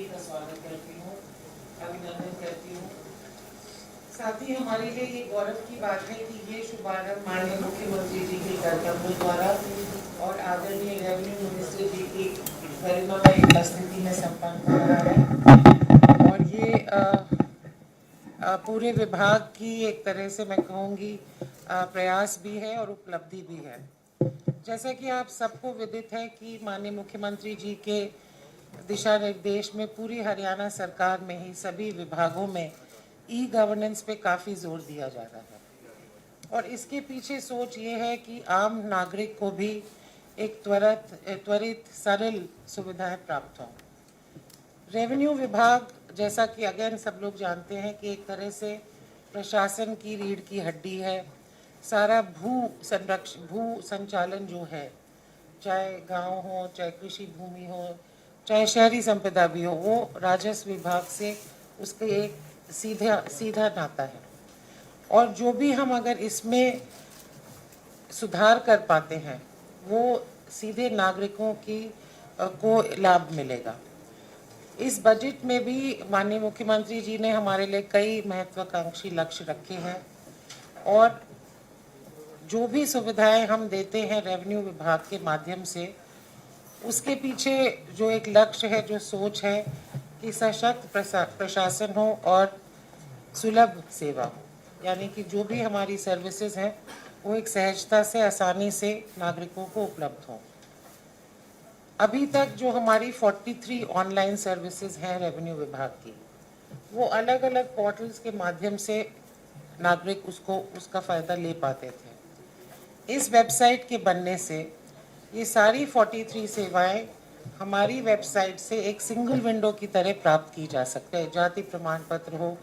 सभी का स्वागत करती हूँ, अभिनंदन करती हूँ। साथ ही हमारे लिए ये गौरव की बात है कि ये शुभारंभ माननीय मुख्यमंत्री जी के कार्यक्रमों द्वारा और आदरणीय रेवेन्यू मिनिस्टर जी की गरिमामय उपस्थिति में संपन्न हो रहा है। और ये पूरे विभाग की एक तरह से मैं कहूँगी प्रयास भी है और उपलब्धि भी है। जैसा कि आप सबको विदित है कि माननीय मुख्यमंत्री जी के दिशा निर्देश में पूरी हरियाणा सरकार में ही सभी विभागों में ई गवर्नेंस पे काफ़ी जोर दिया जा रहा है। और इसके पीछे सोच ये है कि आम नागरिक को भी एक त्वरित सरल सुविधाएं प्राप्त हों। रेवेन्यू विभाग, जैसा कि अगेन सब लोग जानते हैं कि एक तरह से प्रशासन की रीढ़ की हड्डी है। सारा भू संचालन जो है, चाहे गांव हो, चाहे कृषि भूमि हो, चाहे शहरी संपदा भी हो, वो राजस्व विभाग से उसके एक सीधा नाता है। और जो भी हम अगर इसमें सुधार कर पाते हैं वो सीधे नागरिकों को लाभ मिलेगा। इस बजट में भी माननीय मुख्यमंत्री जी ने हमारे लिए कई महत्वाकांक्षी लक्ष्य रखे हैं और जो भी सुविधाएं हम देते हैं रेवेन्यू विभाग के माध्यम से, उसके पीछे जो एक लक्ष्य है, जो सोच है कि सशक्त प्रशासन हो और सुलभ सेवा हो, यानी कि जो भी हमारी सर्विसेज हैं वो एक सहजता से, आसानी से नागरिकों को उपलब्ध हों। अभी तक जो हमारी 43 ऑनलाइन सर्विसेज हैं रेवेन्यू विभाग की, वो अलग अलग पोर्टल्स के माध्यम से नागरिक उसका फ़ायदा ले पाते थे। इस वेबसाइट के बनने से ये सारी 43 सेवाएं हमारी वेबसाइट से एक सिंगल विंडो की तरह प्राप्त की जा सकते हैं। जाति प्रमाण पत्र हो,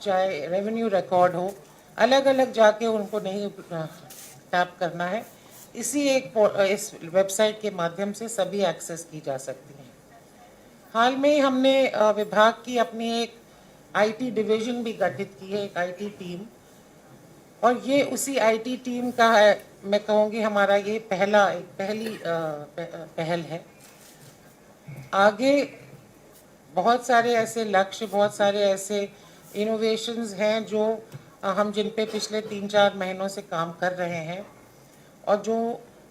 चाहे रेवेन्यू रिकॉर्ड हो, अलग अलग जाके उनको नहीं टैप करना है। इस वेबसाइट के माध्यम से सभी एक्सेस की जा सकती हैं। हाल में हमने विभाग की अपनी एक आईटी डिवीजन भी गठित की है, एक आईटी टीम, और ये उसी आईटी टीम का है, मैं कहूँगी हमारा ये पहली पहल है। आगे बहुत सारे ऐसे लक्ष्य, बहुत सारे ऐसे इनोवेशंस हैं जो हम जिन पे पिछले 3-4 महीनों से काम कर रहे हैं और जो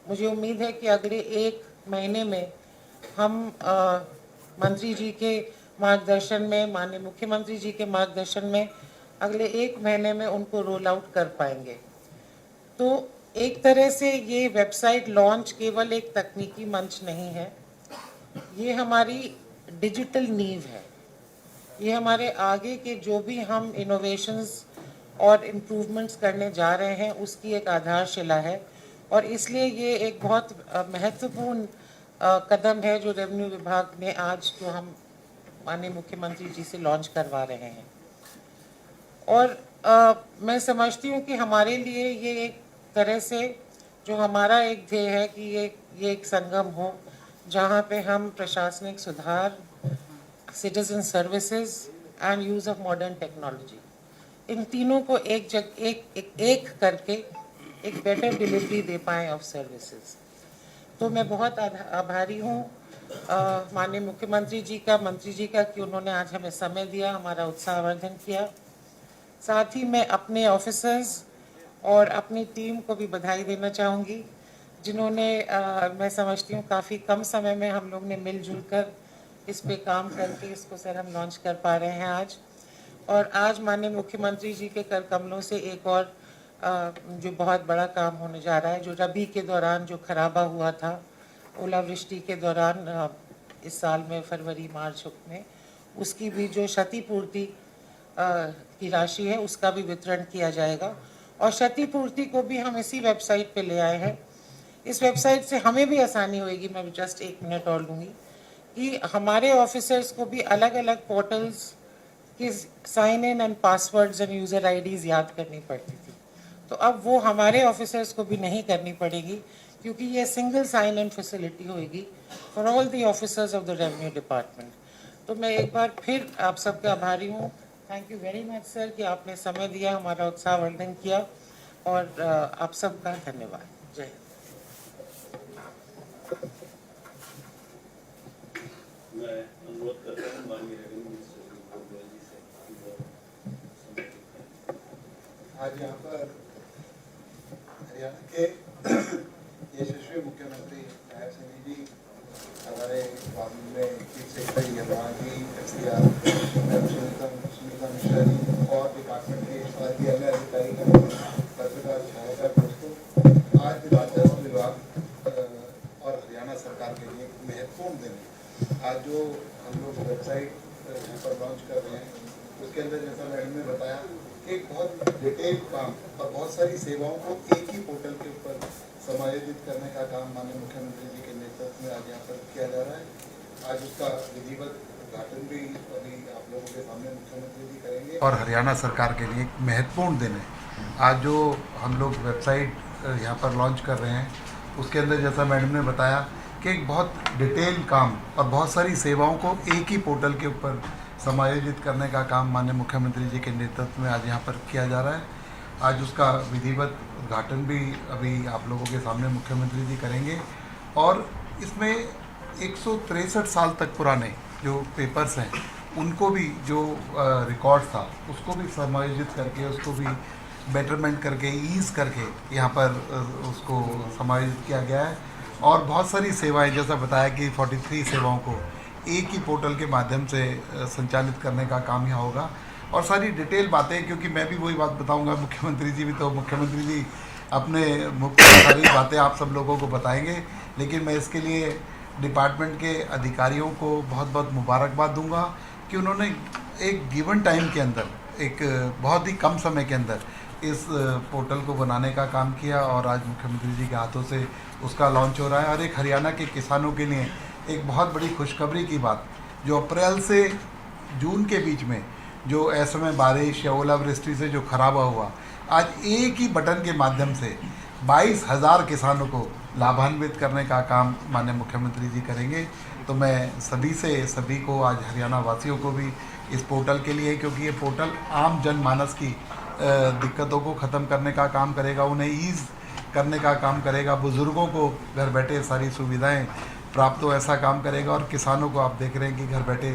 मुझे उम्मीद है कि अगले 1 महीने में हम मंत्री जी के मार्गदर्शन में, माननीय मुख्यमंत्री जी के मार्गदर्शन में अगले 1 महीने में उनको रोल आउट कर पाएंगे। तो एक तरह से ये वेबसाइट लॉन्च केवल एक तकनीकी मंच नहीं है, ये हमारी डिजिटल नींव है। ये हमारे आगे के जो भी हम इनोवेशंस और इम्प्रूवमेंट्स करने जा रहे हैं उसकी एक आधारशिला है। और इसलिए ये एक बहुत महत्वपूर्ण कदम है जो रेवेन्यू विभाग ने आज जो हम माननीय मुख्यमंत्री जी से लॉन्च करवा रहे हैं। और मैं समझती हूँ कि हमारे लिए ये एक तरह से जो हमारा एक ध्येय है कि ये एक संगम हो जहाँ पे हम प्रशासनिक सुधार, citizen services and use of modern technology, इन तीनों को एक करके एक बेटर डिलीवरी दे पाएँ ऑफ सर्विसेज। तो मैं बहुत आभारी हूँ माननीय मुख्यमंत्री जी का, मंत्री जी का, कि उन्होंने आज हमें समय दिया, हमारा उत्साहवर्धन किया। साथ ही मैं अपने ऑफिसर्स और अपनी टीम को भी बधाई देना चाहूँगी जिन्होंने मैं समझती हूँ काफ़ी कम समय में हम लोग ने मिलजुल कर इस पे काम करके इसको सर हम लॉन्च कर पा रहे हैं आज। और आज माननीय मुख्यमंत्री जी के कर कमलों से एक और जो बहुत बड़ा काम होने जा रहा है, जो रबी के दौरान जो खराबा हुआ था, ओलावृष्टि के दौरान इस साल में फरवरी-मार्च में, उसकी भी जो क्षतिपूर्ति की राशि है उसका भी वितरण किया जाएगा। और क्षतिपूर्ति को भी हम इसी वेबसाइट पे ले आए हैं। इस वेबसाइट से हमें भी आसानी होगी, मैं जस्ट 1 मिनट और लूँगी, कि हमारे ऑफिसर्स को भी अलग अलग पोर्टल्स की sign in and passwords and user IDs याद करनी पड़ती थी, तो अब वो हमारे ऑफिसर्स को भी नहीं करनी पड़ेगी, क्योंकि ये सिंगल साइन इन फैसिलिटी होगी for all the officers of the revenue department. तो मैं एक बार फिर आप सबका आभारी हूँ। Thank you very much sir कि आपने समय दिया, हमारा उत्साहवर्धन किया, और आप सबका धन्यवाद। जय हिंद। मैं अनुरोध करता हूँ माननीय आज यहाँ पर हरियाणा के यशस्वी मुख्यमंत्री नायब सिंह जी हमारे मामले में chief secretary Yamuna ji SDR Sunita Mishra ji और डिपार्टमेंट के साथ ही अन्य अधिकारी पत्रकार छायाकार दोस्तों, आज राजस्व विभाग और हरियाणा सरकार के लिए एक महत्वपूर्ण दिन है। आज जो हम लोग वेबसाइट यहाँ पर लॉन्च कर रहे हैं उसके अंदर जैसा मैडम ने बताया कि एक बहुत डिटेल काम और बहुत सारी सेवाओं को एक ही पोर्टल के ऊपर समायोजित करने का काम माननीय मुख्यमंत्री जी के नेतृत्व में आज यहाँ पर किया जा रहा है। आज उसका विधिवत उद्घाटन भी अभी आप लोगों के सामने मुख्यमंत्री जी करेंगे और हरियाणा सरकार के लिए एक महत्वपूर्ण दिन है। आज जो हम लोग वेबसाइट यहाँ पर लॉन्च कर रहे हैं उसके अंदर जैसा मैडम ने बताया कि एक बहुत डिटेल काम और बहुत सारी सेवाओं को एक ही पोर्टल के ऊपर समायोजित करने का काम माननीय मुख्यमंत्री जी के नेतृत्व में आज यहाँ पर किया जा रहा है। आज उसका विधिवत उद्घाटन भी अभी आप लोगों के सामने मुख्यमंत्री जी करेंगे और इसमें 163 साल तक पुराने जो पेपर्स हैं उनको भी जो रिकॉर्ड था उसको भी समायोजित करके उसको भी बेटरमेंट करके ईज़ करके यहाँ पर उसको समायोजित किया गया है। और बहुत सारी सेवाएं जैसा बताया कि 43 सेवाओं को एक ही पोर्टल के माध्यम से संचालित करने का काम यहाँ होगा और सारी डिटेल बातें, क्योंकि मैं भी वही बात बताऊंगा, मुख्यमंत्री जी भी तो मुख्यमंत्री जी अपने मुख्य सारी बातें आप सब लोगों को बताएंगे, लेकिन मैं इसके लिए डिपार्टमेंट के अधिकारियों को बहुत बहुत मुबारकबाद दूंगा कि उन्होंने एक गिवन टाइम के अंदर एक बहुत ही कम समय के अंदर इस पोर्टल को बनाने का काम किया और आज मुख्यमंत्री जी के हाथों से उसका लॉन्च हो रहा है। और एक हरियाणा के किसानों के लिए एक बहुत बड़ी खुशखबरी की बात, जो अप्रैल से जून के बीच में जो असमय बारिश या ओलावृष्टि से जो खराबा हुआ, आज एक ही बटन के माध्यम से 22,000 किसानों को लाभान्वित करने का काम माननीय मुख्यमंत्री जी करेंगे। तो मैं सभी को आज हरियाणा वासियों को भी इस पोर्टल के लिए, क्योंकि ये पोर्टल आम जनमानस की दिक्कतों को ख़त्म करने का काम करेगा, उन्हें ईज़ करने का काम करेगा, बुज़ुर्गों को घर बैठे सारी सुविधाएं प्राप्त हो ऐसा काम करेगा और किसानों को आप देख रहे हैं कि घर बैठे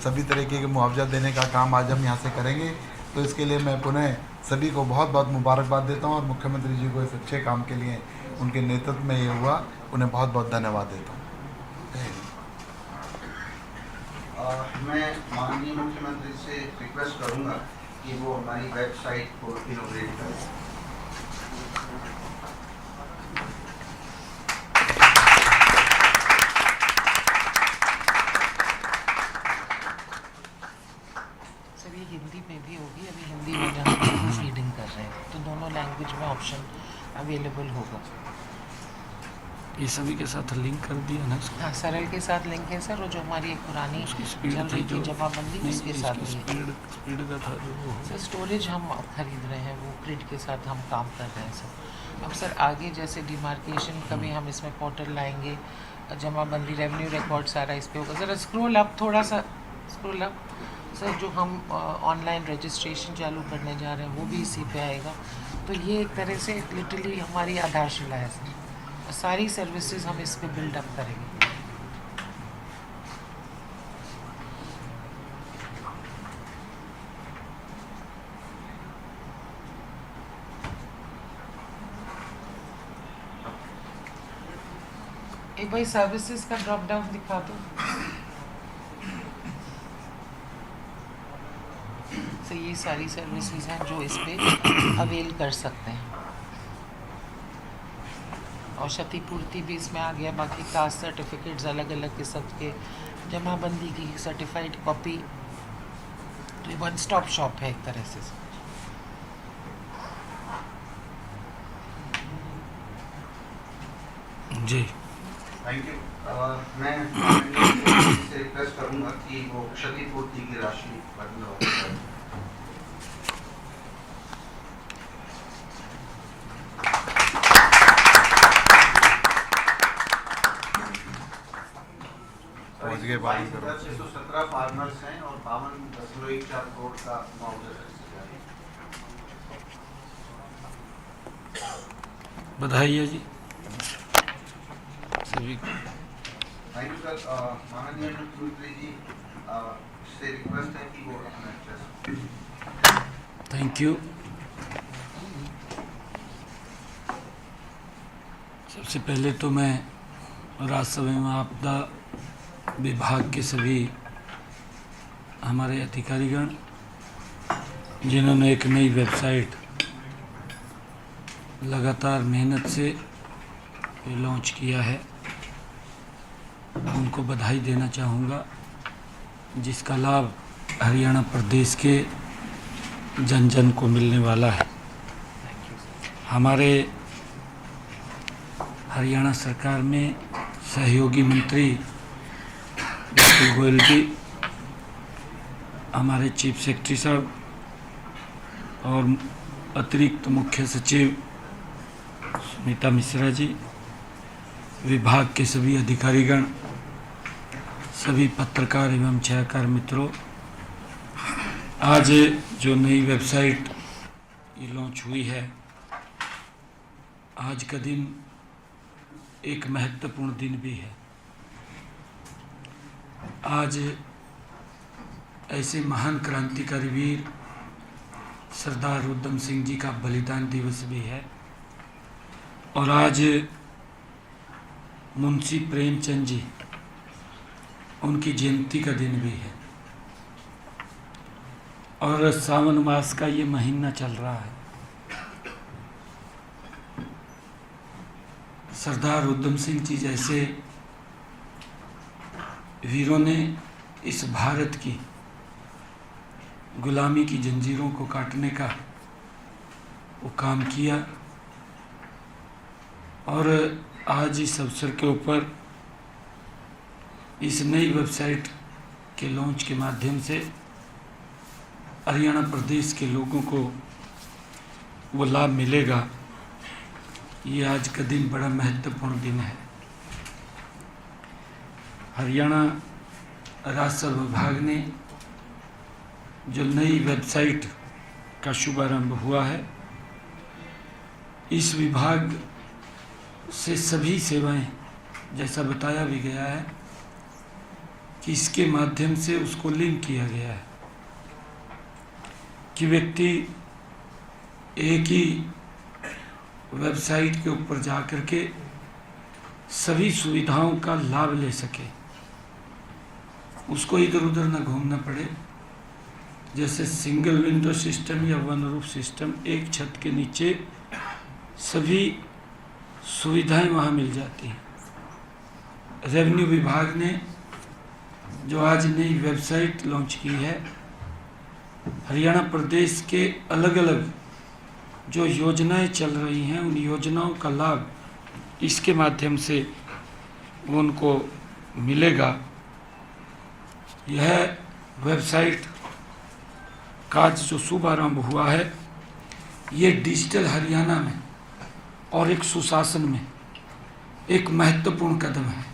सभी तरीके के मुआवजा देने का काम आज हम यहाँ से करेंगे। तो इसके लिए मैं पुनः सभी को बहुत बहुत मुबारकबाद देता हूँ और मुख्यमंत्री जी को इस अच्छे काम के लिए उनके नेतृत्व में ये हुआ, उन्हें बहुत बहुत धन्यवाद देता हूँ। मैं माननीय मुख्यमंत्री से रिक्वेस्ट करूंगा कि वो हमारी वेबसाइट को इनोग्रेट करें। सर ये हिंदी में भी होगी, अभी हिंदी में हम फीडिंग कर रहे हैं तो दोनों लैंग्वेज में ऑप्शन अवेलेबल होगा। ये सभी के साथ लिंक कर दिया ना? हाँ, सरल के साथ लिंक है सर, और जो हमारी एक पुरानी चल रही थी जमाबंदी उसके साथ भी स्पीड का था जो सर। स्टोरेज हम खरीद रहे हैं, वो ग्रिड के साथ हम काम कर रहे हैं सर। अब सर आगे जैसे डिमार्केशन का भी हम इसमें पोर्टल लाएंगे, जमाबंदी रेवेन्यू रिकॉर्ड सारा इस पर होगा। ज़रा स्क्रॉल अप, थोड़ा सा स्क्रॉल अप सर। जो हम ऑनलाइन रजिस्ट्रेशन चालू करने जा रहे हैं वो भी इसी पे आएगा। तो ये एक तरह से लिटरली हमारी आधारशिला है सर, सारी सर्विसेज हम इस पे बिल्डअप करेंगे। एक भाई सर्विसेज का ड्रॉप डाउन दिखा दो। तो ये सारी सर्विसेज हैं जो इस पे अवेल कर सकते हैं। और क्षतिपूर्ति भी इसमें आ गया, बाकी कास्ट सर्टिफिकेट्स अलग अलग किस्म के, जमाबंदी की सर्टिफाइड कॉपी। तो ये वन स्टॉप शॉप है एक तरह से। जी थैंक यू। मैं से रिक्वेस्ट करूंगा कि वो क्षतिपूर्ति की राशि बदलाव। पहुंच गए 617 फार्मर्स हैं और 52.14 करोड़ का मुआवजा। बधाई है जी सभी। Thank you sir. माननीय मुख्यमंत्री जी से रिक्वेस्ट है कि वो अपना थैंक यू। सबसे पहले तो मैं राजस्व एवं आपदा विभाग के सभी हमारे अधिकारीगण जिन्होंने एक नई वेबसाइट लगातार मेहनत से लॉन्च किया है, उनको बधाई देना चाहूँगा, जिसका लाभ हरियाणा प्रदेश के जन जन को मिलने वाला है। हमारे हरियाणा सरकार में सहयोगी मंत्री डॉक्टर गोयल जी, हमारे चीफ सेक्रेटरी साहब और अतिरिक्त मुख्य सचिव सुनीता मिश्रा जी, विभाग के सभी अधिकारीगण, सभी पत्रकार एवं छायाकार मित्रों, आज जो नई वेबसाइट ये लॉन्च हुई है, आज का दिन एक महत्वपूर्ण दिन भी है। आज ऐसे महान क्रांतिकारी वीर सरदार उधम सिंह जी का बलिदान दिवस भी है और आज मुंशी प्रेमचंद जी उनकी जयंती का दिन भी है और सावन मास का ये महीना चल रहा है। सरदार उधम सिंह जी जैसे वीरों ने इस भारत की गुलामी की जंजीरों को काटने का वो काम किया और आज इस अवसर के ऊपर इस नई वेबसाइट के लॉन्च के माध्यम से हरियाणा प्रदेश के लोगों को वो लाभ मिलेगा। ये आज का दिन बड़ा महत्वपूर्ण दिन है। हरियाणा राजस्व विभाग ने जो नई वेबसाइट का शुभारंभ हुआ है, इस विभाग से सभी सेवाएं, जैसा बताया भी गया है कि इसके माध्यम से उसको लिंक किया गया है कि व्यक्ति एक ही वेबसाइट के ऊपर जाकर के सभी सुविधाओं का लाभ ले सके, उसको इधर उधर न घूमना पड़े। जैसे सिंगल विंडो सिस्टम या वन रूफ सिस्टम, एक छत के नीचे सभी सुविधाएं वहाँ मिल जाती हैं। रेवेन्यू विभाग ने जो आज नई वेबसाइट लॉन्च की है, हरियाणा प्रदेश के अलग अलग जो योजनाएं चल रही हैं, उन योजनाओं का लाभ इसके माध्यम से उनको मिलेगा। यह वेबसाइट का जो शुभारंभ हुआ है, ये डिजिटल हरियाणा में और एक सुशासन में एक महत्वपूर्ण कदम है,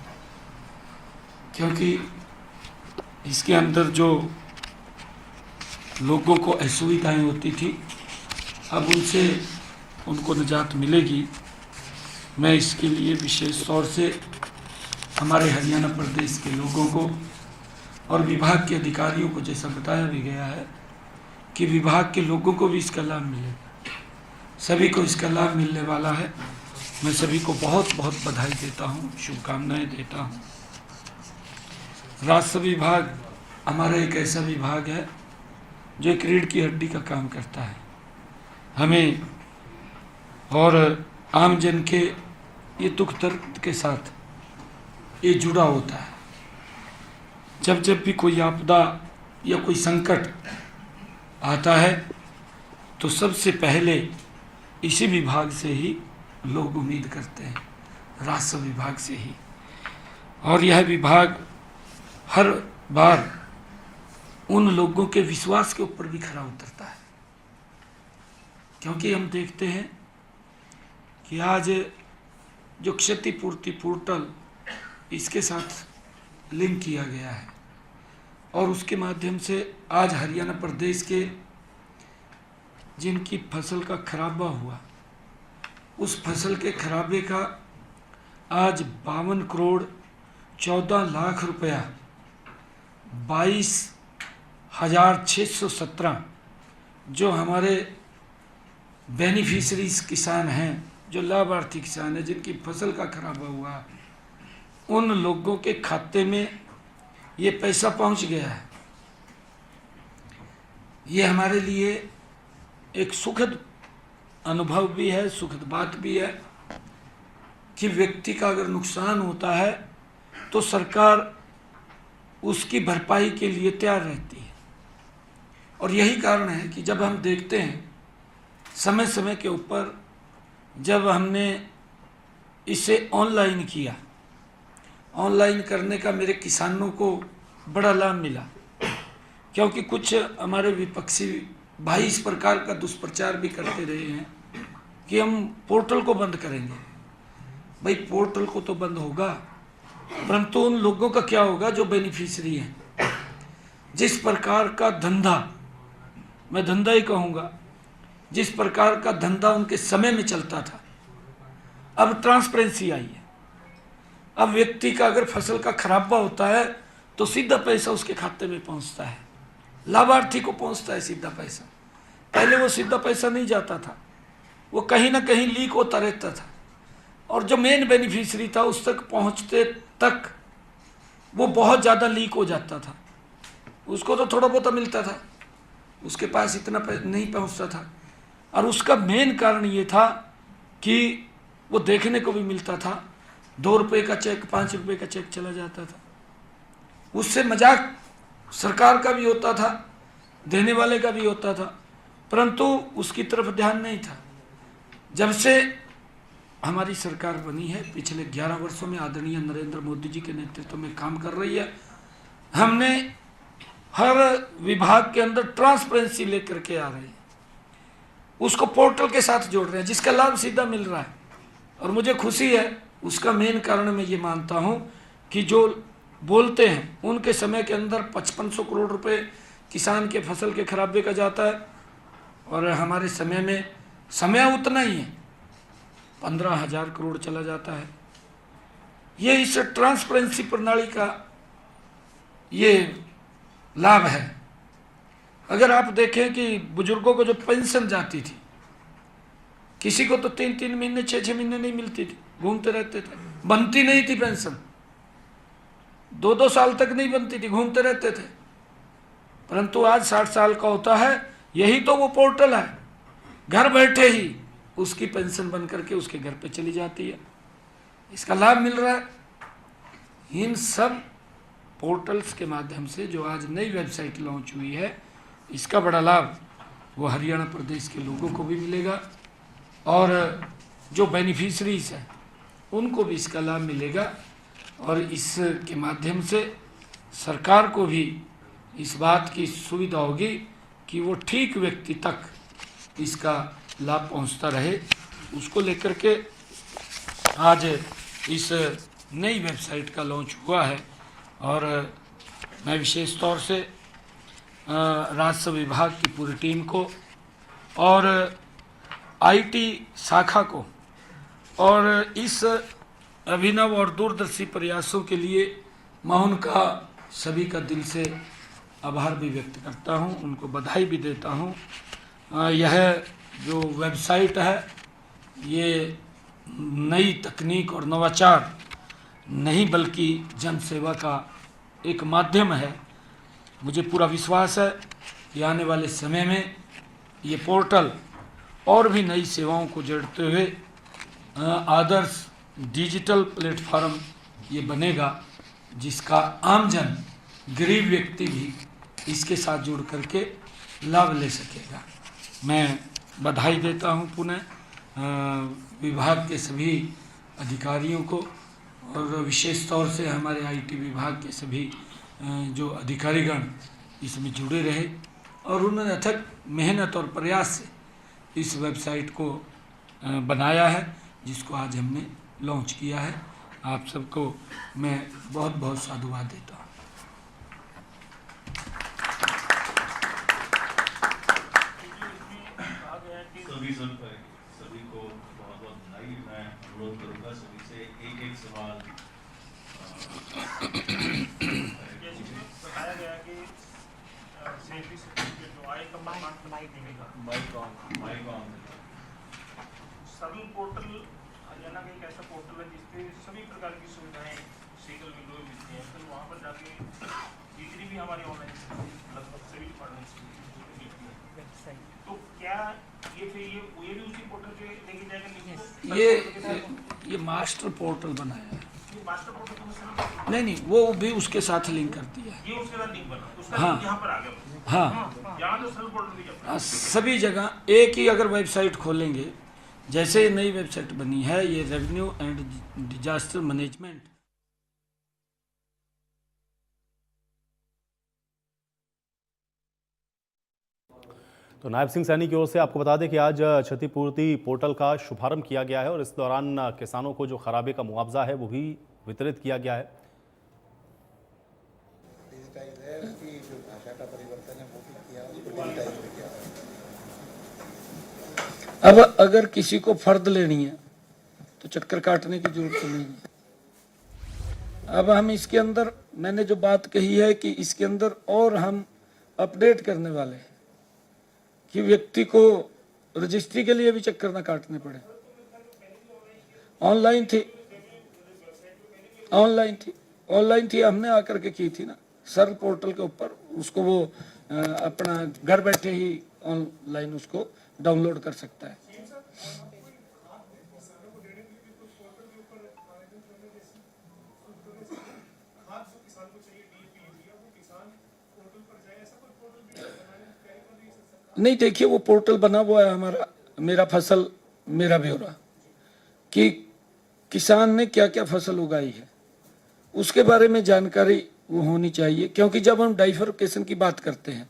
क्योंकि इसके अंदर जो लोगों को असुविधाएं होती थी, अब उनको निजात मिलेगी। मैं इसके लिए विशेष तौर से हमारे हरियाणा प्रदेश के लोगों को और विभाग के अधिकारियों को, जैसा बताया भी गया है कि विभाग के लोगों को भी इसका लाभ मिलेगा, सभी को इसका लाभ मिलने वाला है। मैं सभी को बहुत बहुत बधाई देता हूँ, शुभकामनाएं देता हूँ। राजस्व विभाग हमारा एक ऐसा विभाग है जो एक रीढ़ की हड्डी का काम करता है। हमें और आम जन के ये दुख दर्द के साथ ये जुड़ा होता है। जब जब भी कोई आपदा या कोई संकट आता है तो सबसे पहले इसी विभाग से ही लोग उम्मीद करते हैं, राजस्व विभाग से ही। और यह विभाग हर बार उन लोगों के विश्वास के ऊपर भी खरा उतरता है, क्योंकि हम देखते हैं कि आज जो क्षतिपूर्ति पोर्टल इसके साथ लिंक किया गया है और उसके माध्यम से आज हरियाणा प्रदेश के जिनकी फसल का खराबा हुआ, उस फसल के खराबे का आज 52 करोड़ 14 लाख रुपया 22,617 जो हमारे बेनिफिशरीज किसान हैं जो लाभार्थी किसान है, जिनकी फसल का खराबा हुआ है, उन लोगों के खाते में ये पैसा पहुंच गया है। ये हमारे लिए एक सुखद अनुभव भी है, सुखद बात भी है कि व्यक्ति का अगर नुकसान होता है तो सरकार उसकी भरपाई के लिए तैयार रहती है। और यही कारण है कि जब हम देखते हैं समय समय के ऊपर, जब हमने इसे ऑनलाइन किया, ऑनलाइन करने का मेरे किसानों को बड़ा लाभ मिला, क्योंकि कुछ हमारे विपक्षी भाई इस प्रकार का दुष्प्रचार भी करते रहे हैं कि हम पोर्टल को बंद करेंगे। भाई पोर्टल को तो बंद होगा, परंतु उन लोगों का क्या होगा जो बेनिफिशियरी हैं। जिस प्रकार का धंधा, मैं धंधा ही कहूँगा, जिस प्रकार का धंधा उनके समय में चलता था, अब ट्रांसपेरेंसी आई है। अब व्यक्ति का अगर फसल का खराबा होता है तो सीधा पैसा उसके खाते में पहुंचता है, लाभार्थी को पहुंचता है सीधा पैसा। पहले वो सीधा पैसा नहीं जाता था, वो कहीं ना कहीं लीक होता रहता था, और जो मेन बेनिफिशियरी था उस तक पहुंचते तक वो बहुत ज़्यादा लीक हो जाता था। उसको तो थोड़ा बहुत मिलता था, उसके पास इतना नहीं पहुंचता था। और उसका मेन कारण ये था कि वो देखने को भी मिलता था, 2 रुपये का चेक, 5 रुपये का चेक चला जाता था। उससे मजाक सरकार का भी होता था, देने वाले का भी होता था, परंतु उसकी तरफ ध्यान नहीं था। जब से हमारी सरकार बनी है, पिछले 11 वर्षों में आदरणीय नरेंद्र मोदी जी के नेतृत्व में काम कर रही है, हमने हर विभाग के अंदर ट्रांसपेरेंसी लेकर के आ रहे हैं, उसको पोर्टल के साथ जोड़ रहे हैं, जिसका लाभ सीधा मिल रहा है। और मुझे खुशी है, उसका मेन कारण मैं ये मानता हूँ कि जो बोलते हैं उनके समय के अंदर 5500 करोड़ रुपए किसान के फसल के खराबे का जाता है, और हमारे समय में समय उतना ही है, 15,000 करोड़ चला जाता है। ये इस ट्रांसपेरेंसी प्रणाली का ये लाभ है। अगर आप देखें कि बुजुर्गों को जो पेंशन जाती थी, किसी को तो 3-3 महीने 6-6 महीने नहीं मिलती थी, घूमते रहते थे, बनती नहीं थी पेंशन, 2-2 साल तक नहीं बनती थी, घूमते रहते थे। परंतु आज 60 साल का होता है, यही तो वो पोर्टल है, घर बैठे ही उसकी पेंशन बन करके उसके घर पे चली जाती है, इसका लाभ मिल रहा है। इन सब पोर्टल्स के माध्यम से जो आज नई वेबसाइट लॉन्च हुई है, इसका बड़ा लाभ वो हरियाणा प्रदेश के लोगों को भी मिलेगा, और जो बेनिफिशरीज हैं उनको भी इसका लाभ मिलेगा। और इसके माध्यम से सरकार को भी इस बात की सुविधा होगी कि वो ठीक व्यक्ति तक इसका लाभ पहुंचता रहे। उसको लेकर के आज इस नई वेबसाइट का लॉन्च हुआ है, और मैं विशेष तौर से राजस्व विभाग की पूरी टीम को और आईटी शाखा को और इस अभिनव और दूरदर्शी प्रयासों के लिए मैं उनका सभी का दिल से आभार भी व्यक्त करता हूं, उनको बधाई भी देता हूं। यह जो वेबसाइट है, ये नई तकनीक और नवाचार नहीं बल्कि जनसेवा का एक माध्यम है। मुझे पूरा विश्वास है कि आने वाले समय में ये पोर्टल और भी नई सेवाओं को जोड़ते हुए आदर्श डिजिटल प्लेटफॉर्म ये बनेगा, जिसका आमजन गरीब व्यक्ति भी इसके साथ जुड़ करके लाभ ले सकेगा। मैं बधाई देता हूँ पुनः विभाग के सभी अधिकारियों को, और विशेष तौर से हमारे आईटी विभाग के सभी जो अधिकारीगण इसमें जुड़े रहे, और उन्होंने अथक मेहनत और प्रयास से इस वेबसाइट को बनाया है, जिसको आज हमने लॉन्च किया है। आप सबको मैं बहुत बहुत साधुवाद देता हूँ। सभी को बहुत बहुत बधाई। मैं अनुरोध करूँगा सभी से एक सवाल। बताया गया कि जो आय का माइक ऑन सरल पोर्टल हरियाणा का एक ऐसा पोर्टल है जिसपे सभी प्रकार की सुविधाएं सिंगल विंडो में मिलती हैं, तो वहाँ पर जाके जितनी भी हमारी ऑनलाइन लगभग सभी डिपार्टमेंट्स मिलती है। तो क्या ये फिर ये भी उसी पोर्टल पे लेके जाएगा? ये मास्टर पोर्टल बनाया है। ये मास्टर पोर्टल तो सरल, नहीं, वो भी उसके साथ लिंक करती है। ये उसके साथ लिंक बना, उसका हाँ। लिंक यहाँ पर आ गया। हाँ, यहाँ तो सरल पोर्टल भी जब हाँ, सभी जगह एक ही अगर वेबसाइट खोलेंगे, जैसे ये नई वेबसाइट बनी है, ये रेवेन्यू एंड डिजास्टर मैनेजमेंट। तो नायब सिंह सैनी की ओर से आपको बता दें कि आज क्षतिपूर्ति पोर्टल का शुभारंभ किया गया है और इस दौरान किसानों को जो खराबे का मुआवजा है वो भी वितरित किया गया है। डिजिटाइजर की जो भाषा का परिवर्तन है वो भी किया, उसको डिजिटाइज भी किया। अब अगर किसी को फर्द लेनी है तो चक्कर काटने की जरूरत नहीं है। अब हम इसके अंदर, मैंने जो बात कही है कि इसके अंदर और हम अपडेट करने वाले हैं कि व्यक्ति को रजिस्ट्री के लिए भी चक्कर ना काटने पड़े। ऑनलाइन थी, हमने आकर के की थी ना सर पोर्टल के ऊपर, उसको वो अपना घर बैठे ही ऑनलाइन उसको डाउनलोड कर सकता है। नहीं, देखिए वो पोर्टल बना हुआ है हमारा, मेरा फसल मेरा ब्यौरा, कि किसान ने क्या क्या फसल उगाई है उसके बारे में जानकारी वो होनी चाहिए। क्योंकि जब हम डाइफरकेशन की बात करते हैं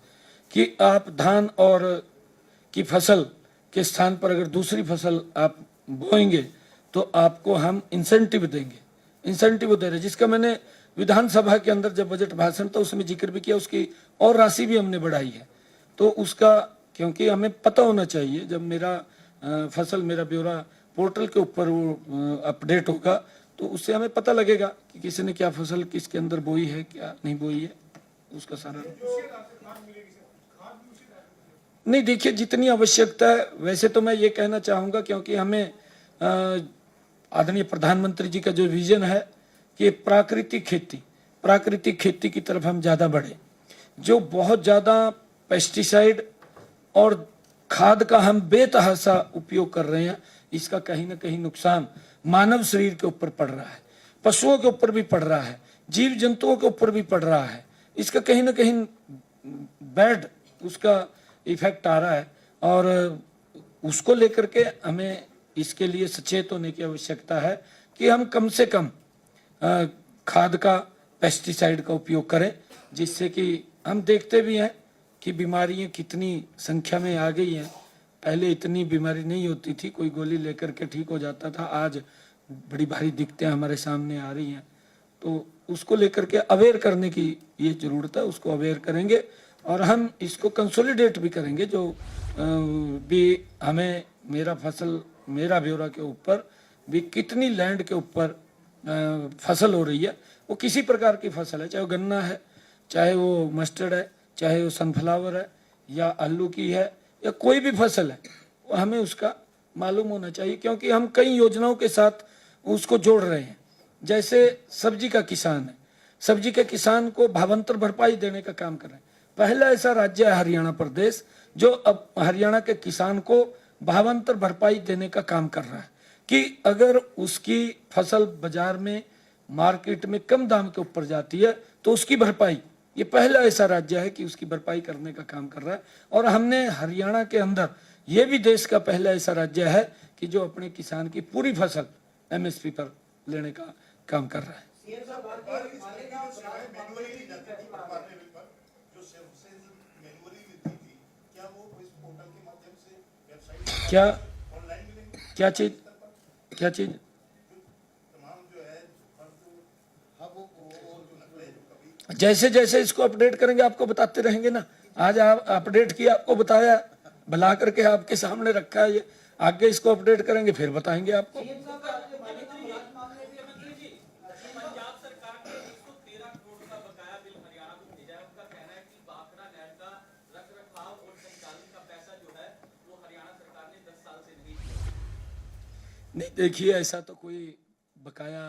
कि आप धान और की फसल के स्थान पर अगर दूसरी फसल आप बोएंगे तो आपको हम इंसेंटिव देंगे, इंसेंटिव दे रहे, जिसका मैंने विधानसभा के अंदर जब बजट भाषण था उसमें जिक्र भी किया, उसकी और राशि भी हमने बढ़ाई है। तो उसका, क्योंकि हमें पता होना चाहिए, जब मेरा फसल मेरा ब्यौरा पोर्टल के ऊपर वो अपडेट होगा तो उससे हमें पता लगेगा कि किसी ने क्या फसल किसके अंदर बोई है, क्या नहीं बोई है, उसका सारा। नहीं, देखिए जितनी आवश्यकता है, वैसे तो मैं ये कहना चाहूँगा, क्योंकि हमें आदरणीय प्रधानमंत्री जी का जो विजन है कि प्राकृतिक खेती की तरफ हम ज़्यादा बढ़े। जो बहुत ज़्यादा पेस्टिसाइड और खाद का हम बेतहाशा उपयोग कर रहे हैं, इसका कहीं ना कहीं नुकसान मानव शरीर के ऊपर पड़ रहा है, पशुओं के ऊपर भी पड़ रहा है, जीव जंतुओं के ऊपर भी पड़ रहा है। इसका कहीं ना कहीं बैड उसका इफेक्ट आ रहा है और उसको लेकर के हमें इसके लिए सचेत होने की आवश्यकता है कि हम कम से कम खाद का, पेस्टिसाइड का उपयोग करें, जिससे कि हम देखते भी हैं कि बीमारियां कितनी संख्या में आ गई हैं। पहले इतनी बीमारी नहीं होती थी, कोई गोली लेकर के ठीक हो जाता था, आज बड़ी भारी दिक्कतें हमारे सामने आ रही हैं। तो उसको लेकर के अवेयर करने की ये ज़रूरत है, उसको अवेयर करेंगे और हम इसको कंसोलिडेट भी करेंगे। जो भी हमें मेरा फसल मेरा ब्यौरा के ऊपर भी कितनी लैंड के ऊपर फसल हो रही है, वो किसी प्रकार की फसल है, चाहे वो गन्ना है, चाहे वो मस्टर्ड है, चाहे वो सनफ्लावर है या आलू की है या कोई भी फसल है, वो हमें उसका मालूम होना चाहिए। क्योंकि हम कई योजनाओं के साथ उसको जोड़ रहे हैं। जैसे सब्जी का किसान है, सब्जी के किसान को भावांतर भरपाई देने का काम कर रहे हैं। पहला ऐसा राज्य है हरियाणा प्रदेश जो अब हरियाणा के किसान को भावांतर भरपाई देने का काम कर रहा है कि अगर उसकी फसल बाजार में मार्केट में कम दाम के ऊपर जाती है तो उसकी भरपाई, ये पहला ऐसा राज्य है कि उसकी भरपाई करने का काम कर रहा है। और हमने हरियाणा के अंदर, ये भी देश का पहला ऐसा राज्य है कि जो अपने किसान की पूरी फसल एमएसपी पर लेने का काम कर रहा है। क्या चीज जैसे जैसे इसको अपडेट करेंगे आपको बताते रहेंगे ना। आज आप अपडेट किया, आपको बताया, बुला करके आपके सामने रखा है, ये आगे इसको अपडेट करेंगे फिर बताएंगे आपको। नहीं देखिए, ऐसा तो कोई बकाया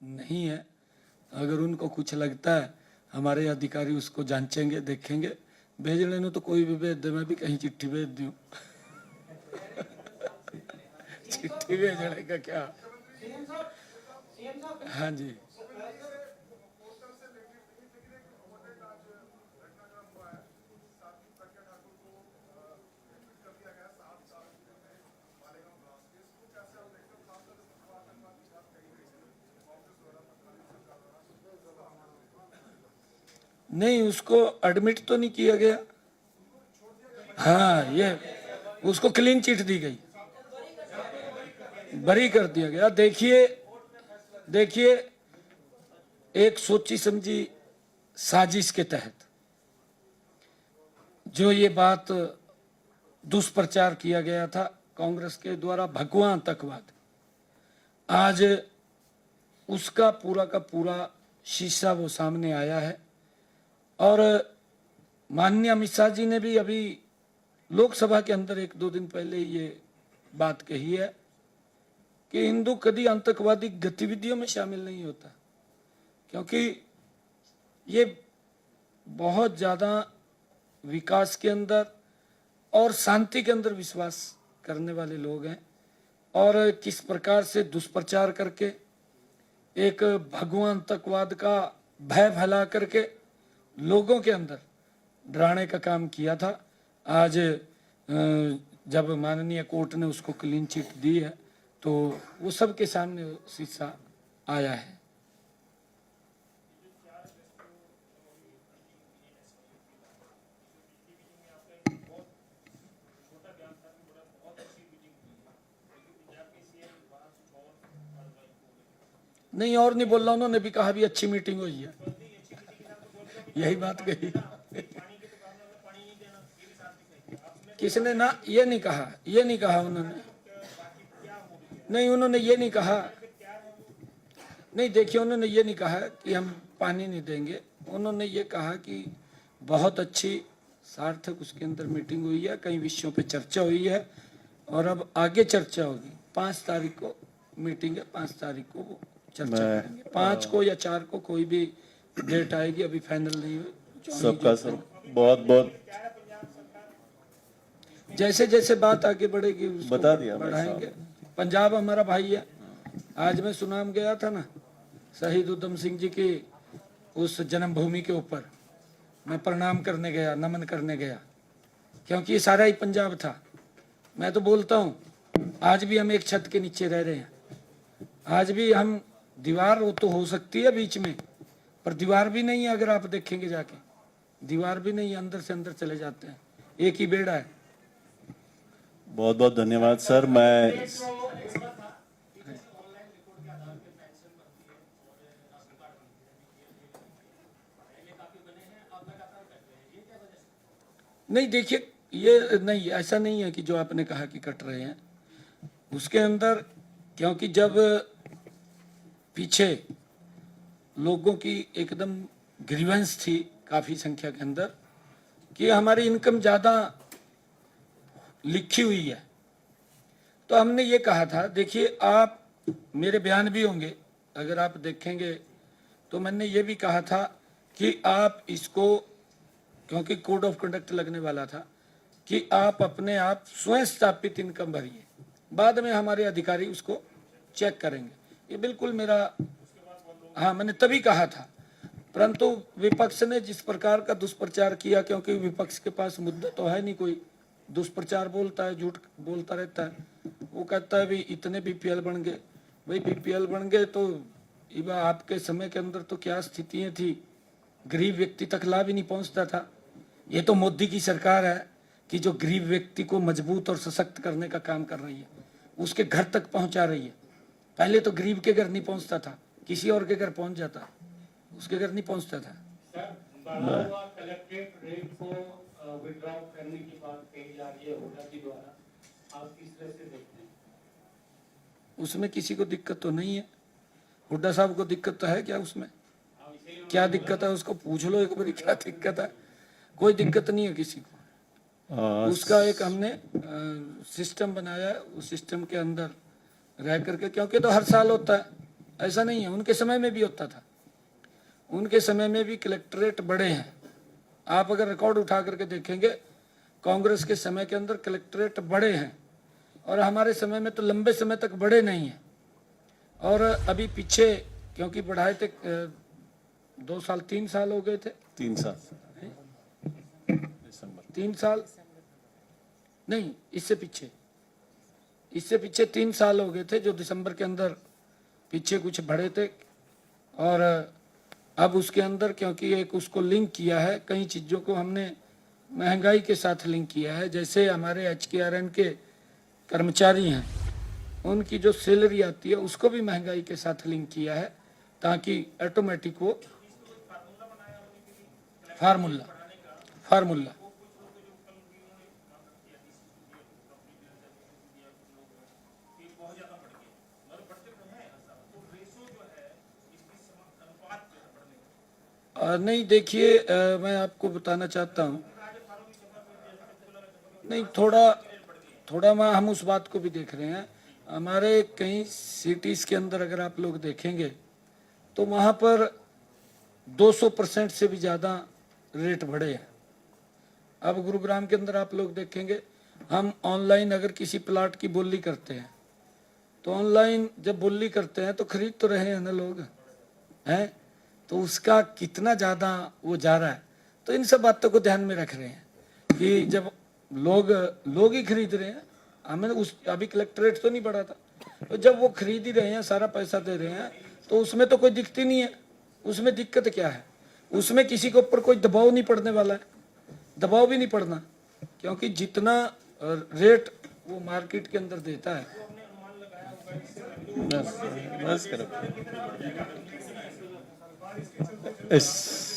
नहीं है। अगर उनको कुछ लगता है, हमारे अधिकारी उसको जांचेंगे, देखेंगे। भेजने में तो कोई भी भेज दे, मैं भी कहीं चिट्ठी भेज दूं। चिट्ठी भेजने का क्या। हाँ जी, नहीं उसको एडमिट तो नहीं किया गया। हाँ, ये उसको क्लीन चिट दी गई, बरी कर दिया गया। देखिए एक सोची समझी साजिश के तहत जो ये बात दुष्प्रचार किया गया था कांग्रेस के द्वारा, भगवा आतंकवाद, आज उसका पूरा का पूरा शीशा वो सामने आया है। और माननीय अमित शाह जी ने भी अभी लोकसभा के अंदर 1-2 दिन पहले ये बात कही है कि हिंदू कभी आतंकवादी गतिविधियों में शामिल नहीं होता, क्योंकि ये बहुत ज्यादा विकास के अंदर और शांति के अंदर विश्वास करने वाले लोग हैं। और किस प्रकार से दुष्प्रचार करके एक भगवान आतंकवाद का भय फैला करके लोगों के अंदर डराने का काम किया था। आज जब माननीय कोर्ट ने उसको क्लीन चिट दी है तो वो सबके सामने शीशा आया है। नहीं और नहीं बोल रहा, उन्होंने भी कहा भी अच्छी मीटिंग हुई है, यही बात कही। किसने ना, ये नहीं कहा उन्होंने। नहीं, उन्होंने ये नहीं कहा। नहीं देखिए, उन्होंने ये नहीं कहा कि हम पानी नहीं देंगे। उन्होंने ये कहा कि बहुत अच्छी सार्थक उसके अंदर मीटिंग हुई है, कई विषयों पे चर्चा हुई है और अब आगे चर्चा होगी। 5 तारीख को मीटिंग है, 5 तारीख को वो चर्चा करेंगे। 5 को या 4 को कोई भी डेट आएगी, अभी फाइनल नहीं हुई। सबका सब बहुत बहुत जैसे जैसे बात आगे बढ़ेगी उसको बता दिया बढ़ाएंगे। पंजाब हमारा भाई है। आज मैं सुनाम गया था ना, शहीद उधम सिंह जी की उस जन्मभूमि के ऊपर मैं प्रणाम करने गया, नमन करने गया, क्योंकि ये सारा ही पंजाब था। मैं तो बोलता हूँ, आज भी हम एक छत के नीचे रह रहे हैं। आज भी हम, दीवार वो तो हो सकती है बीच में, पर दीवार भी नहीं है। अगर आप देखेंगे जाके, दीवार भी नहीं है, अंदर से अंदर चले जाते हैं, एक ही बेड़ा है। बहुत बहुत धन्यवाद सर। मैं नहीं देखिए, ये नहीं, ऐसा नहीं है कि जो आपने कहा कि कट रहे हैं उसके अंदर, क्योंकि जब पीछे लोगों की एकदम ग्रीवेंस थी काफी संख्या के अंदर कि हमारी इनकम ज्यादा लिखी हुई है, तो हमने ये कहा था, देखिए आप, मेरे बयान भी होंगे अगर आप देखेंगे, तो मैंने ये भी कहा था कि आप इसको, क्योंकि कोड ऑफ कंडक्ट लगने वाला था, कि आप अपने आप स्वयं स्थापित इनकम भरिए, बाद में हमारे अधिकारी उसको चेक करेंगे। ये बिल्कुल मेरा, हाँ मैंने तभी कहा था, परंतु विपक्ष ने जिस प्रकार का दुष्प्रचार किया, क्योंकि विपक्ष के पास मुद्दा तो है नहीं कोई, दुष्प्रचार बोलता है, झूठ बोलता रहता है। वो कहता है भी इतने बीपीएल बन गए, भाई बीपीएल बन गए तो आपके समय के अंदर तो क्या स्थितियां थी, गरीब व्यक्ति तक लाभ ही नहीं पहुंचता था। ये तो मोदी की सरकार है कि जो गरीब व्यक्ति को मजबूत और सशक्त करने का काम कर रही है, उसके घर तक पहुंचा रही है। पहले तो गरीब के घर नहीं पहुंचता था, किसी और के घर पहुंच जाता, उसके घर नहीं पहुंचता था। कलेक्ट्रेट रेट को विड्रॉ करने की बात कही जा रही है हुड्डा जी द्वारा, आप किस तरह से देखते हैं? उसमें किसी को दिक्कत तो नहीं है। हुड्डा साहब को दिक्कत तो है क्या उसमें? क्या दिक्कत है उसको पूछ लो एक बार, क्या दिक्कत है? कोई दिक्कत नहीं है किसी को। उसका एक हमने सिस्टम बनाया है, उस सिस्टम के अंदर रह करके, क्योंकि तो हर साल होता है, ऐसा नहीं है, उनके समय में भी होता था। उनके समय में भी कलेक्ट्रेट बड़े हैं। आप अगर रिकॉर्ड उठा करके देखेंगे, कांग्रेस के समय के अंदर कलेक्ट्रेट बड़े हैं, और हमारे समय में तो लंबे समय तक बड़े नहीं हैं। और अभी पीछे क्योंकि बढ़ाए थे 2 साल 3 साल हो गए थे, 3 साल 3 साल नहीं, इससे पीछे 3 साल हो गए थे, जो दिसंबर के अंदर पीछे कुछ बढ़े थे। और अब उसके अंदर क्योंकि एक उसको लिंक किया है, कई चीज़ों को हमने महंगाई के साथ लिंक किया है। जैसे हमारे HKRN के कर्मचारी हैं, उनकी जो सैलरी आती है उसको भी महंगाई के साथ लिंक किया है, ताकि ऑटोमेटिक वो फार्मूला नहीं, देखिए मैं आपको बताना चाहता हूँ, नहीं थोड़ा हम उस बात को भी देख रहे हैं। हमारे कई सिटीज़ के अंदर अगर आप लोग देखेंगे तो वहाँ पर 200% से भी ज़्यादा रेट बढ़े हैं। अब गुरुग्राम के अंदर आप लोग देखेंगे, हम ऑनलाइन अगर किसी प्लाट की बोली करते हैं तो ऑनलाइन जब बोली करते हैं तो खरीद तो रहे हैं ना लोग, हैं, तो उसका कितना ज़्यादा वो जा रहा है। तो इन सब बातों को ध्यान में रख रहे हैं कि जब लोग ही खरीद रहे हैं, हमें अभी कलेक्ट्रेट तो नहीं बढ़ा था, तो जब वो खरीद ही रहे हैं, सारा पैसा दे रहे हैं, तो उसमें तो कोई दिक्कत नहीं है। उसमें दिक्कत क्या है? उसमें किसी के ऊपर कोई दबाव नहीं पड़ने वाला है, दबाव भी नहीं पड़ना, क्योंकि जितना रेट वो मार्केट के अंदर देता है। बस करो।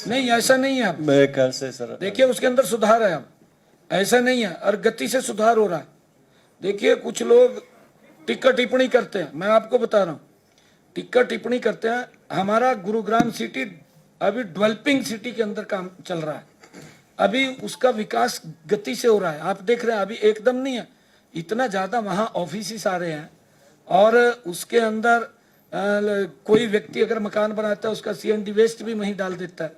नहीं, ऐसा नहीं है। अब मेरे ख्याल से सर देखिए उसके अंदर सुधार है, अब ऐसा नहीं है, और गति से सुधार हो रहा है। देखिए कुछ लोग टिक्का टिप्पणी करते हैं, मैं आपको बता रहा हूँ, टिक्का टिप्पणी करते हैं। हमारा गुरुग्राम सिटी अभी डेवलपिंग सिटी के अंदर काम चल रहा है, अभी उसका विकास गति से हो रहा है। आप देख रहे हैं, अभी एकदम नहीं है, इतना ज़्यादा वहाँ ऑफिस आ रहे हैं, और उसके अंदर कोई व्यक्ति अगर मकान बनाता है उसका CND वेस्ट भी वहीं डाल देता है।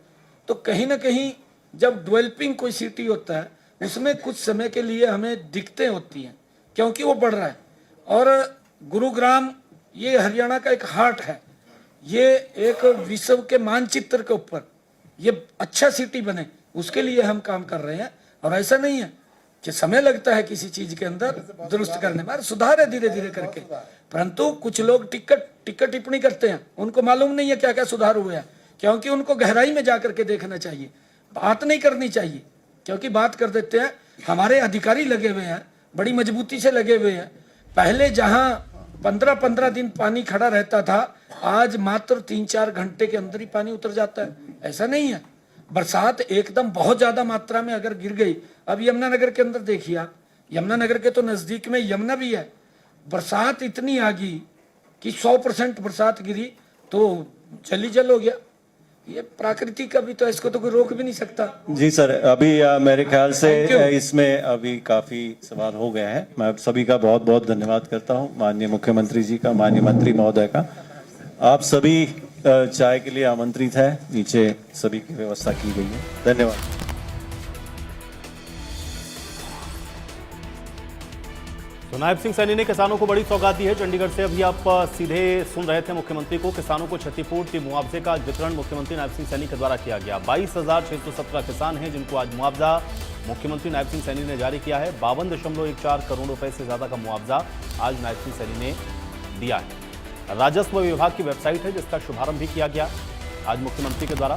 तो कहीं ना कहीं जब डेवलपिंग कोई सिटी होता है उसमें कुछ समय के लिए हमें दिक्कतें होती हैं, क्योंकि वो बढ़ रहा है। और गुरुग्राम ये हरियाणा का एक हार्ट है, ये एक विश्व के मानचित्र के ऊपर ये अच्छा सिटी बने, उसके लिए हम काम कर रहे हैं। और ऐसा नहीं है कि समय लगता है किसी चीज के अंदर दुरुस्त करने में, सुधार है धीरे धीरे करके। परंतु कुछ लोग टिक्का टिप्पणी करते हैं, उनको मालूम नहीं है क्या क्या सुधार हुआ है, क्योंकि उनको गहराई में जाकर के देखना चाहिए, बात नहीं करनी चाहिए। क्योंकि बात कर देते हैं, हमारे अधिकारी लगे हुए हैं, बड़ी मजबूती से लगे हुए हैं। पहले जहां 15-15 दिन पानी खड़ा रहता था, आज मात्र 3-4 घंटे के अंदर ही पानी उतर जाता है। ऐसा नहीं है, बरसात एकदम बहुत ज्यादा मात्रा में अगर गिर गई, अब यमुनानगर के अंदर देखिए आप, यमुनानगर के तो नजदीक में यमुना भी है, बरसात इतनी आ गई कि 100% बरसात गिरी तो जल ही जल हो गया। ये प्रकृति का भी तो, इसको तो कोई रोक भी नहीं सकता। जी सर, अभी मेरे ख्याल से इसमें अभी काफी सवाल हो गया है। मैं सभी का बहुत बहुत धन्यवाद करता हूं, माननीय मुख्यमंत्री जी का, माननीय मंत्री महोदय का। आप सभी चाय के लिए आमंत्रित है, नीचे सभी की व्यवस्था की गई है। धन्यवाद। तो नायब सिंह सैनी ने किसानों को बड़ी सौगात दी है। चंडीगढ़ से अभी आप सीधे सुन रहे थे मुख्यमंत्री को। किसानों को क्षतिपूर्ति मुआवजे का वितरण मुख्यमंत्री नायब सिंह सैनी के द्वारा किया गया। 22,617 किसान हैं जिनको आज मुआवजा मुख्यमंत्री नायब सिंह सैनी ने जारी किया है। 52.14 करोड़ रुपए से ज्यादा का मुआवजा आज नायब सिंह सैनी ने दिया है। राजस्व विभाग की वेबसाइट है जिसका शुभारंभ भी किया गया आज मुख्यमंत्री के द्वारा।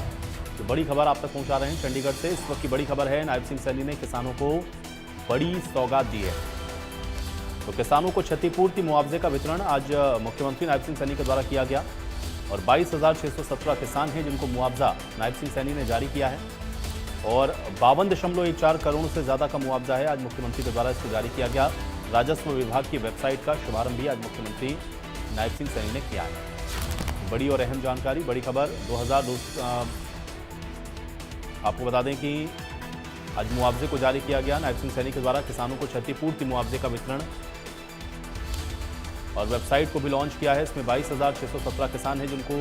तो बड़ी खबर आप तक पहुंचा रहे हैं चंडीगढ़ से। इस वक्त की बड़ी खबर है, नायब सिंह सैनी ने किसानों को बड़ी सौगात दी है। तो किसानों को क्षतिपूर्ति मुआवजे का वितरण आज मुख्यमंत्री नायब सिंह सैनी के द्वारा किया गया और 22,617 किसान हैं जिनको मुआवजा नायब सिंह सैनी ने जारी किया है और 52.14 करोड़ से ज़्यादा का मुआवजा है आज मुख्यमंत्री के द्वारा इसको जारी किया गया। राजस्व विभाग की वेबसाइट का शुभारंभ भी आज मुख्यमंत्री नायब सिंह सैनी ने किया है। बड़ी और अहम जानकारी, बड़ी खबर। आपको बता दें कि आज मुआवजे को जारी किया गया नायब सिंह सैनी के द्वारा। किसानों को क्षतिपूर्ति मुआवजे का वितरण और वेबसाइट को भी लॉन्च किया है। इसमें 22,617 किसान हैं जिनको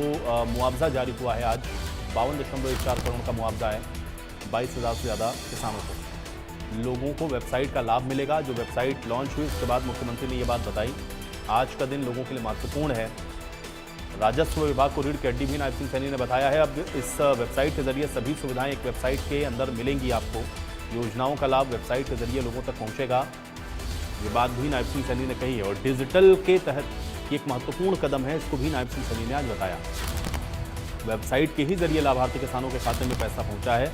मुआवजा जारी हुआ है। आज 52.14 करोड़ का मुआवजा है 22,000 से ज़्यादा किसानों को। लोगों को वेबसाइट का लाभ मिलेगा। जो वेबसाइट लॉन्च हुई उसके बाद मुख्यमंत्री ने ये बात बताई। आज का दिन लोगों के लिए महत्वपूर्ण है। राजस्व विभाग को रीढ़ की हड्डी भी नायब सिंह सैनी ने बताया है। अब इस वेबसाइट के जरिए सभी सुविधाएं एक वेबसाइट के अंदर मिलेंगी आपको। योजनाओं का लाभ वेबसाइट के जरिए लोगों तक पहुंचेगा, ये बात भी नायब सिंह सैनी ने कही है। और डिजिटल के तहत ये एक महत्वपूर्ण कदम है, इसको भी नायब सिंह सैनी ने आज बताया। वेबसाइट के ही जरिए लाभार्थी किसानों के खाते में पैसा पहुंचा है।